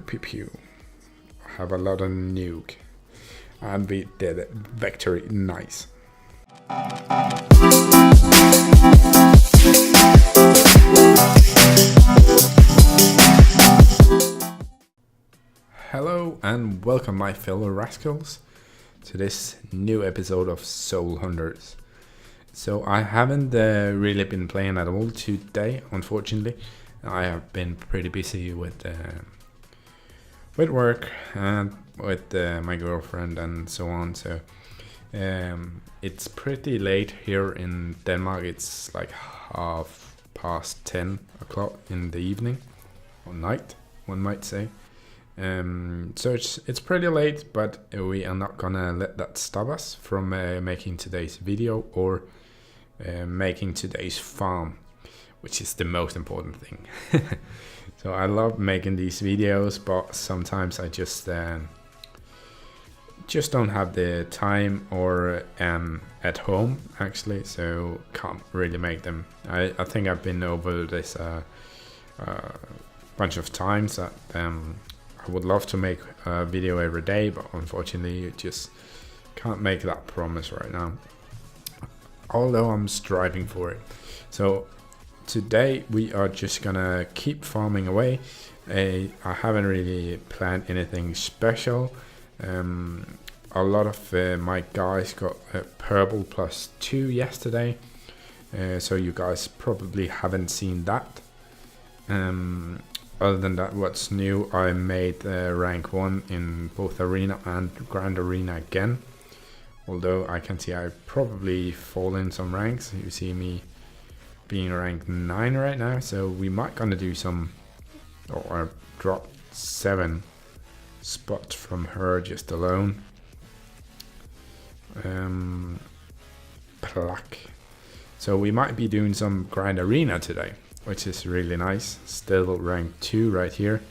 pew pew. Have a lot of nuke. And we did it. Victory. Nice. Hello and welcome my fellow rascals to this new episode of Soul Hunters. So I haven't really been playing at all today, unfortunately. I have been pretty busy with work and with my girlfriend and so on. So it's pretty late here in Denmark. It's like 10:30 in the evening or night, one might say. So it's pretty late, but we are not gonna let that stop us from making today's video or making today's farm, which is the most important thing. So I love making these videos, but sometimes I just don't have the time or am at home actually, so can't really make them. I think I've been over this bunch of times that I would love to make a video every day, but unfortunately you just can't make that promise right now, although I'm striving for it. So today we are just gonna keep farming away. I haven't really planned anything special. A lot of my guys got purple +2 yesterday, so you guys probably haven't seen that. Other than that, what's new, I made rank 1 in both arena and grand arena again, although I can see I probably fall in some ranks. You see me being ranked 9 right now, so we might gonna do some, or drop 7 spots from her just alone. Plaque. So we might be doing some grand arena today, which is really nice. Still rank 2 right here.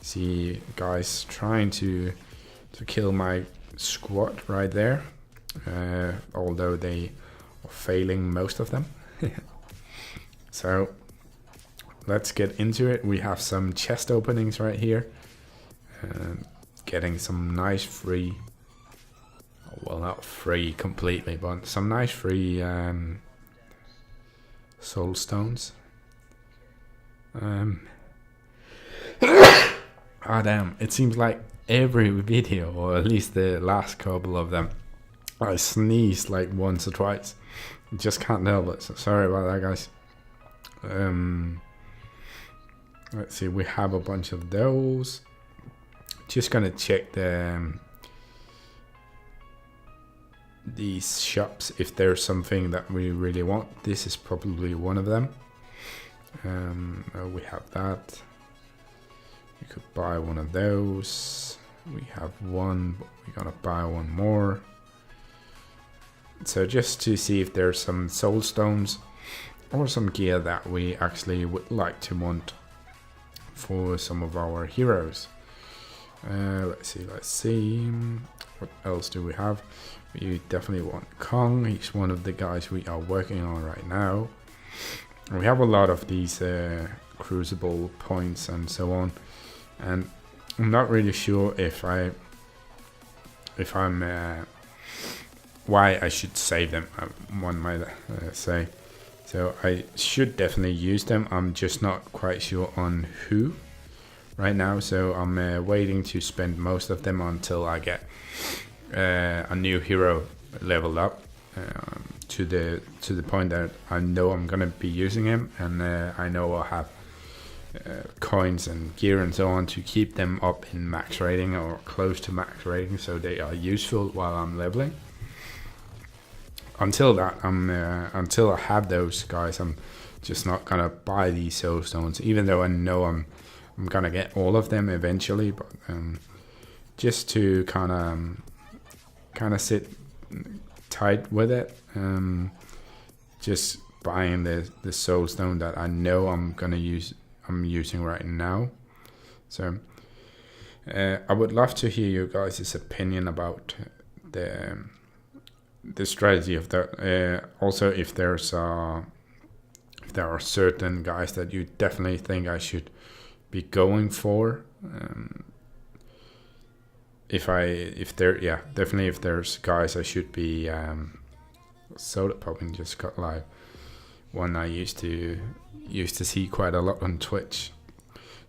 See guys trying to kill my squad right there, although they are failing, most of them. So let's get into it. We have some chest openings right here, getting some nice free, well, not free completely, but some nice free soul stones. Damn, it seems like every video, or at least the last couple of them, I sneezed like once or twice. Just can't help it, so sorry about that, guys. Let's see, we have a bunch of those. Just gonna check these shops if there's something that we really want. This is probably one of them. We have that. You could buy one of those. We have one, but we're gonna buy one more. So just to see if there's some soul stones or some gear that we actually would like to want for some of our heroes. Let's see. What else do we have? We definitely want Kong. He's one of the guys we are working on right now. We have a lot of these crucible points and so on, and I'm not really sure if I'm why I should save them, one might say. So I should definitely use them. I'm just not quite sure on who right now, so I'm waiting to spend most of them until I get a new hero leveled up to the point that I know I'm gonna be using him, and I know I'll have coins and gear and so on to keep them up in max rating or close to max rating, so they are useful while I'm leveling. Until that, until I have those guys, I'm just not gonna buy these soul stones, even though I know I'm gonna get all of them eventually. But just to kind of sit tight with it, just buying the soul stone that I know I'm using right now. So I would love to hear you guys' opinion about the strategy of that. Also, if there are certain guys that you definitely think I should be going for, if there's guys I should be soda popping, just got like one I used to see quite a lot on Twitch.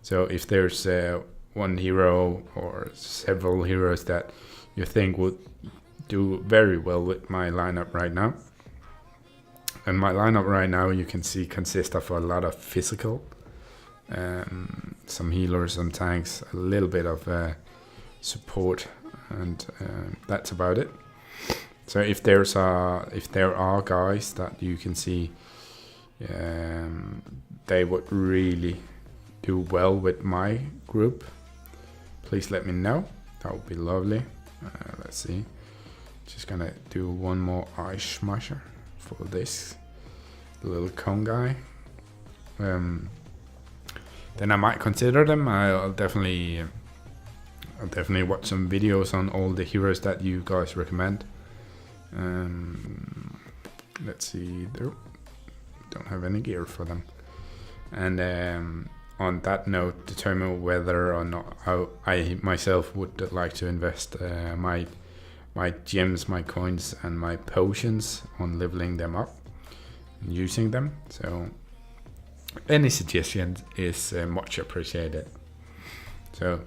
So if there's one hero or several heroes that you think would do very well with my lineup right now, and my lineup right now you can see consists of a lot of physical, some healers, some tanks, a little bit of support, and that's about it. So if there are guys that you can see they would really do well with my group, please let me know. That would be lovely. Let's see, just gonna do one more ice smasher for this little cone guy. Then I might consider them. I'll definitely watch some videos on all the heroes that you guys recommend. Let's see, don't have any gear for them. And on that note, determine whether or not I myself would like to invest my gems, my coins, and my potions on leveling them up and using them. So any suggestions is much appreciated. So,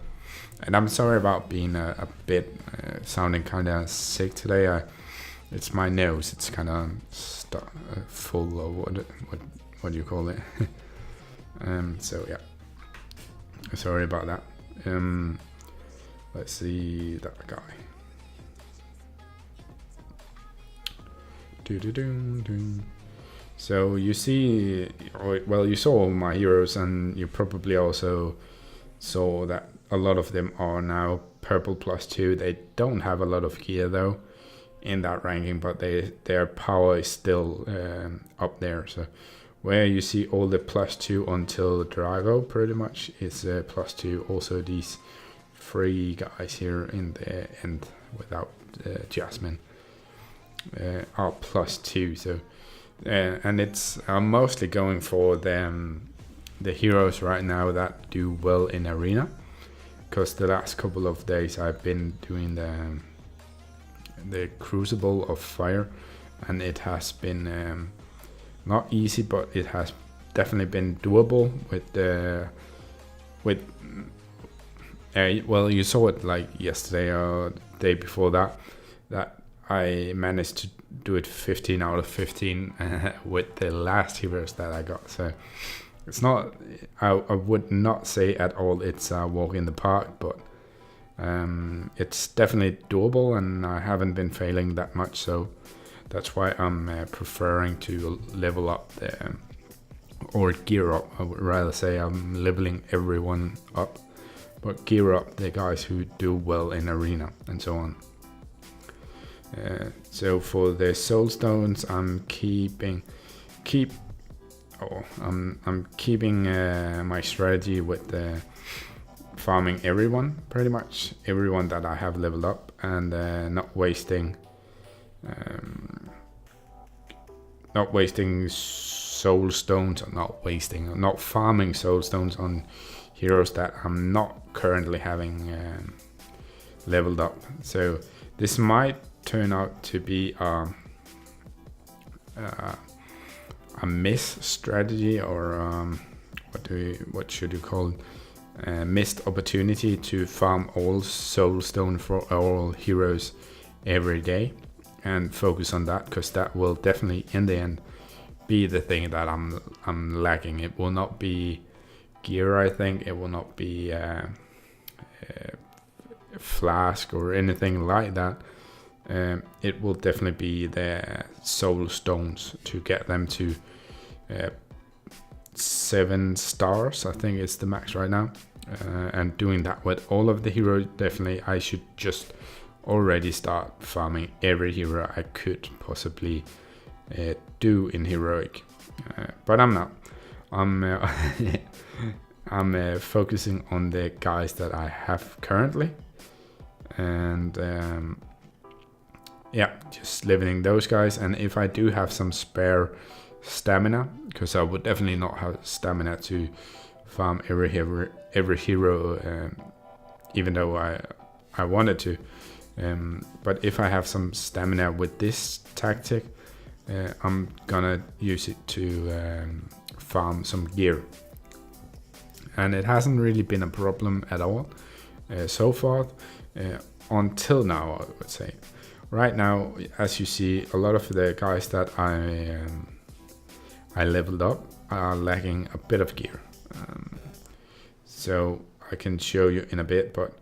and I'm sorry about being a bit sounding kind of sick today. It's my nose. It's kind of full of what do you call it? So yeah, sorry about that. Let's see that guy. So you see, well, you saw my heroes, and you probably also saw that a lot of them are now purple +2. They don't have a lot of gear though in that ranking, but their power is still up there. So where you see all the +2 until Drago pretty much is +2. Also these 3 guys here in the end without Jasmine are +2. So and it's I'm mostly going for the heroes right now that do well in arena, because the last couple of days I've been doing the Crucible of Fire, and it has been not easy, but it has definitely been doable well, you saw it like yesterday or the day before that I managed to do it 15 out of 15 with the last heroes that I got. So it's not, I would not say at all it's a walk in the park, but it's definitely doable, and I haven't been failing that much. So that's why I'm preferring to level up or gear up. I would rather say I'm leveling everyone up, but gear up the guys who do well in arena and so on. So for the soul stones, I'm keeping my strategy with farming pretty much everyone that I have leveled up, and not wasting soul stones, not farming soul stones on heroes that I'm not currently having leveled up. So this might turn out to be a miss strategy, or what should you call it? Missed opportunity to farm all soul stone for all heroes every day and focus on that, because that will definitely in the end be the thing that I'm lacking. It will not be gear, I think. It will not be flask or anything like that. It will definitely be the soul stones to get them to 7 stars, I think it's the max right now. And doing that with all of the heroes, definitely I should just already start farming every hero I could possibly do in heroic, but I'm not. I'm focusing on the guys that I have currently, and yeah, just leveling those guys. And if I do have some spare stamina, because I would definitely not have stamina to farm every hero, even though I wanted to. But if I have some stamina with this tactic, I'm gonna use it to farm some gear. And it hasn't really been a problem at all so far, until now, I would say. Right now, as you see, a lot of the guys that I leveled up are lacking a bit of gear. So I can show you in a bit, but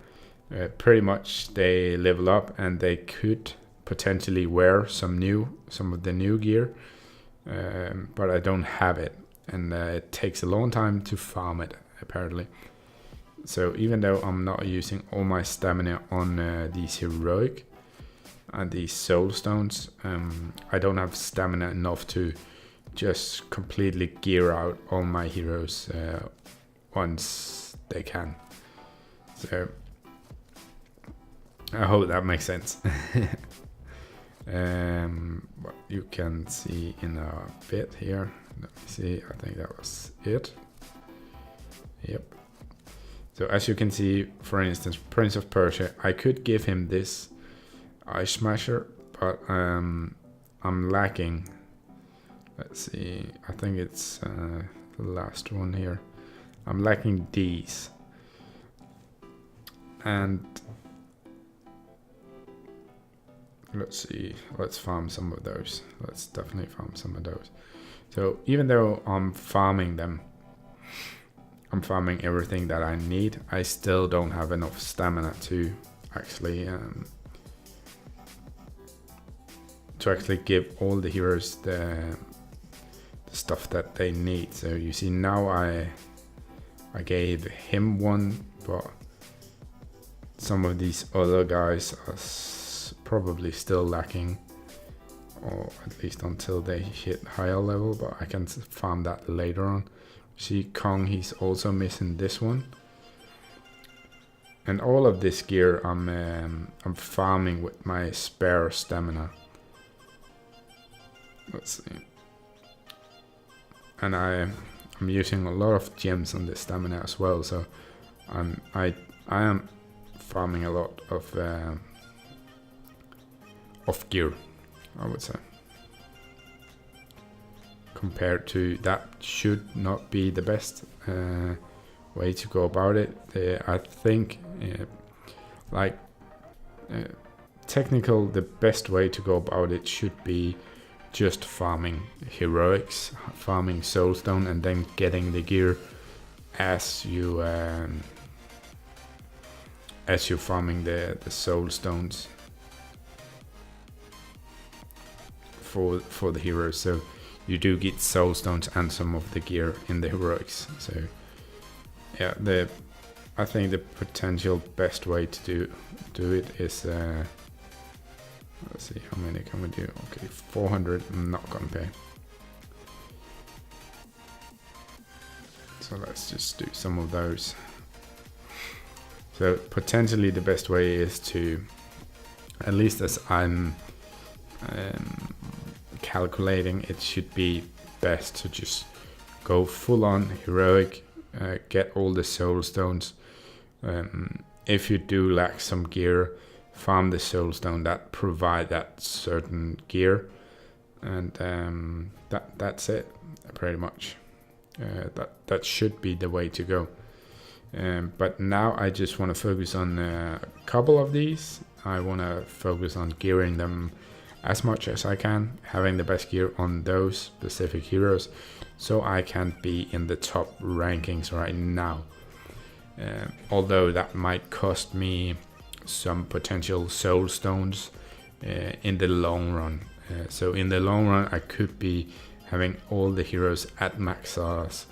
pretty much they level up and they could potentially wear some of the new gear, but I don't have it, and it takes a long time to farm it apparently. So even though I'm not using all my stamina on these heroic and these soul stones, I don't have stamina enough to just completely gear out all my heroes once they can. So I hope that makes sense. What you can see in a bit here. Let me see, I think that was it. Yep. So as you can see, for instance, Prince of Persia, I could give him this Ice Smasher, but I'm lacking. Let's see, I think it's the last one here. I'm lacking these. And let's see, let's farm some of those. Let's definitely farm some of those. So even though I'm farming them, I'm farming everything that I need, I still don't have enough stamina to actually give all the heroes the stuff that they need. So you see now I gave him one, but some of these other guys are probably still lacking, or at least until they hit higher level, but I can farm that later on. See Kong, he's also missing this one. And all of this gear I'm farming with my spare stamina. Let's see. And I'm using a lot of gems on this stamina as well, so I am farming a lot of gear, I would say. Compared to that, should not be the best way to go about it. I think the best way to go about it should be just farming heroics, farming soulstone, and then getting the gear as you're farming the soul stones for the heroes. So you do get soul stones and some of the gear in the heroics. So yeah, I think the potential best way to do it is let's see, how many can we do? Okay, 400. I'm not gonna pay. So let's just do some of those. So potentially the best way is to, at least as I'm calculating, it should be best to just go full on heroic, get all the soul stones. If you do lack some gear, farm the soul stone that provide that certain gear, and that's it pretty much. That should be the way to go. But now I just want to focus on a couple of these. I want to focus on gearing them as much as I can, having the best gear on those specific heroes, so I can be in the top rankings right now. Although that might cost me some potential soul stones in the long run. So in the long run, I could be having all the heroes at max stars,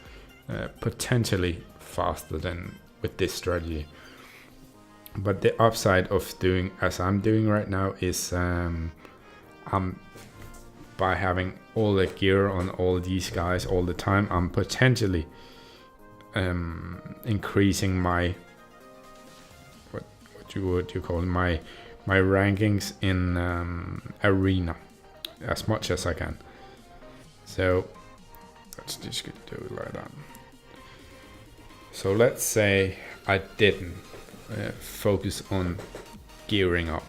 potentially faster than with this strategy. But the upside of doing as I'm doing right now is by having all the gear on all these guys all the time, I'm potentially increasing my what you call it, my rankings in arena as much as I can. So let's just do it like that. So let's say I didn't focus on gearing up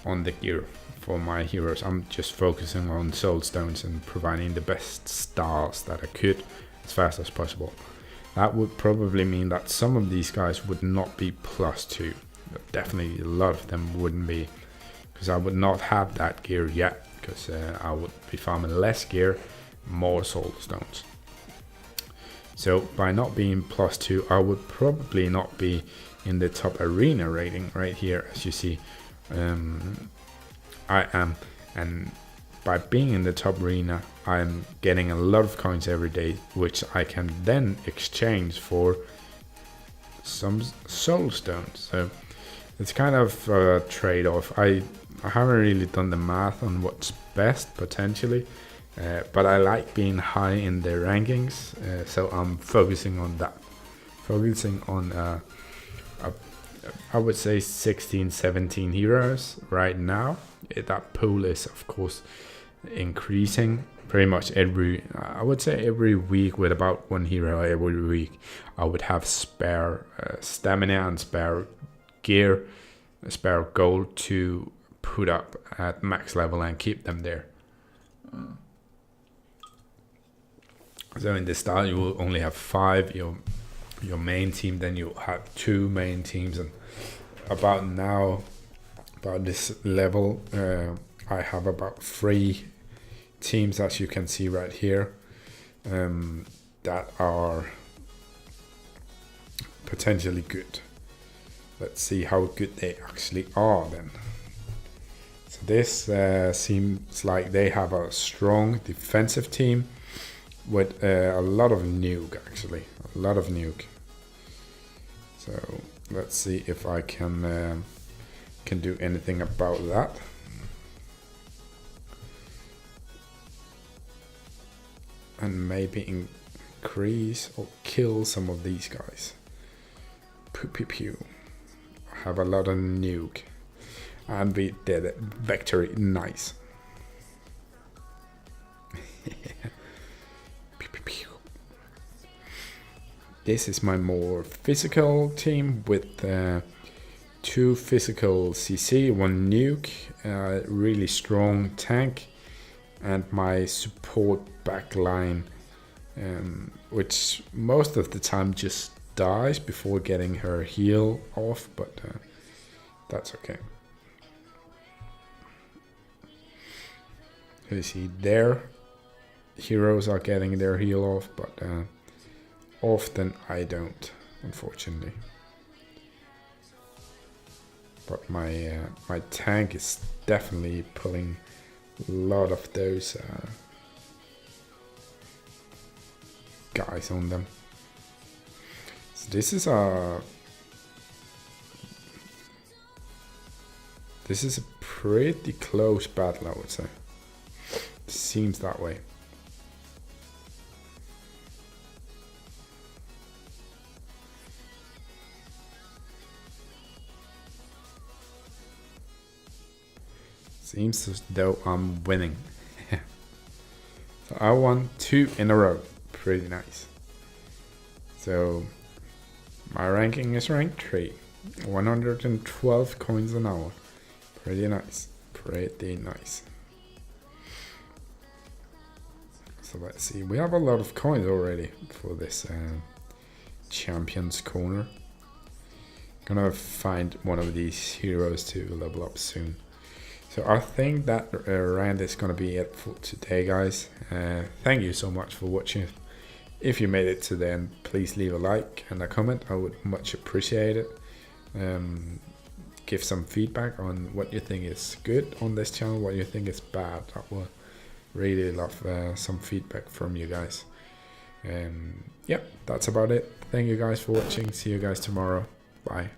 on the gear for my heroes. I'm just focusing on soul stones and providing the best stars that I could as fast as possible. That would probably mean that some of these guys would not be +2. Definitely a lot of them wouldn't be, because I would not have that gear yet, because I would be farming less gear, more soul stones. So by not being +2, I would probably not be in the top arena rating right here, as you see. I am, and by being in the top arena, I'm getting a lot of coins every day, which I can then exchange for some soul stones. So it's kind of a trade-off. I haven't really done the math on what's best potentially, but I like being high in the rankings, so I'm focusing on that. Focusing on I would say 16, 17 heroes right now. That pool is of course increasing pretty much I would say every week, with about one hero every week. I would have spare stamina and spare gear, spare gold to put up at max level and keep them there. So in the start you will only have 5, your main team, then you have 2 main teams, and about this level I have about 3 teams, as you can see right here, that are potentially good. Let's see how good they actually are then. So this seems like they have a strong defensive team with a lot of nuke, actually. A lot of nuke. So let's see if I can do anything about that. And maybe increase or kill some of these guys. Pew pew pew. Have a lot of nuke. And we did it. Victory. Nice. Pew pew pew. This is my more physical team with 2 physical CC, 1 nuke, really strong tank, and my support backline, which most of the time just dies before getting her heal off, but that's okay. You see, their heroes are getting their heal off, but often I don't, unfortunately. But my tank is definitely pulling a lot of those guys on them. So this is a pretty close battle, I would say. It seems that way. Seems as though I'm winning. So I won 2 in a row. Pretty nice. So my ranking is rank 3. 112 coins an hour. Pretty nice. Pretty nice. So let's see. We have a lot of coins already for this Champions Corner. Gonna find one of these heroes to level up soon. So I think that round is going to be it for today, guys. Thank you so much for watching. If you made it to the end, please leave a like and a comment. I would much appreciate it. Give some feedback on what you think is good on this channel, what you think is bad. I would really love some feedback from you guys. Yep, that's about it. Thank you guys for watching. See you guys tomorrow. Bye.